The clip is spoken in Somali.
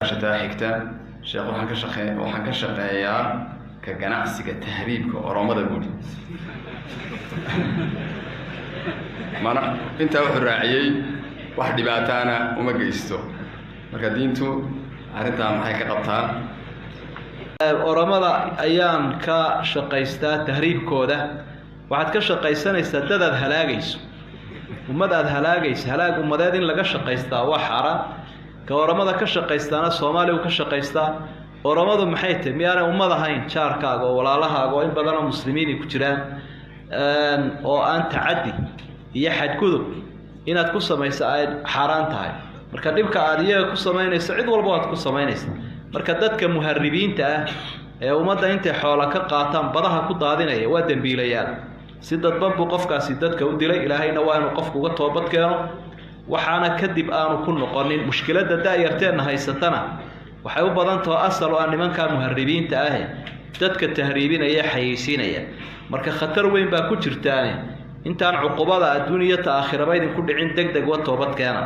حكتا شيخ وحن كشقيا كجناحسك التهريب كأرامة بودي ما أنا أنت وحراعي واحد بعتنا وما جيستو مركدينتو عرفتها محيك قطها أرامة أيام كشقيستا تهريب كودا وعد كشقيسان يستدد هلاجيس ومدى هلاجيس هلاج ومدادين لقى شقيستا وحرا كأرامة كشقيستانا الصومالي وكشقيستا أرامة محيته ميانا ومدى هين شاركا ولا لها وإن بدنا مسلمين كجران وأن تعدي يحد كذب إن تكون سميسا حاران تاعي marka dibka aadiyaha ku sameynaysa cid walba waad ku sameynaysaa marka dadka muharribiinta ah ee umada intay xoola ka qaataan badaha ku daadinaya waa dambiilayaan si dadban buu qofkaasi dadka u dilay ilaahayna waa inuu qofku uga toobad keeno waxaana kadib aanu ku noqonin mushkilada daayarteena haysatana waxay u badan tahay asal oo nimanka muharribiinta ah dadka tahriibinaya xayeysiinaya marka khatar weyn baa ku jirtaan intaan cuqubada adduuniyada aakhiraba idin ku dhicin degdeg wa toobad keena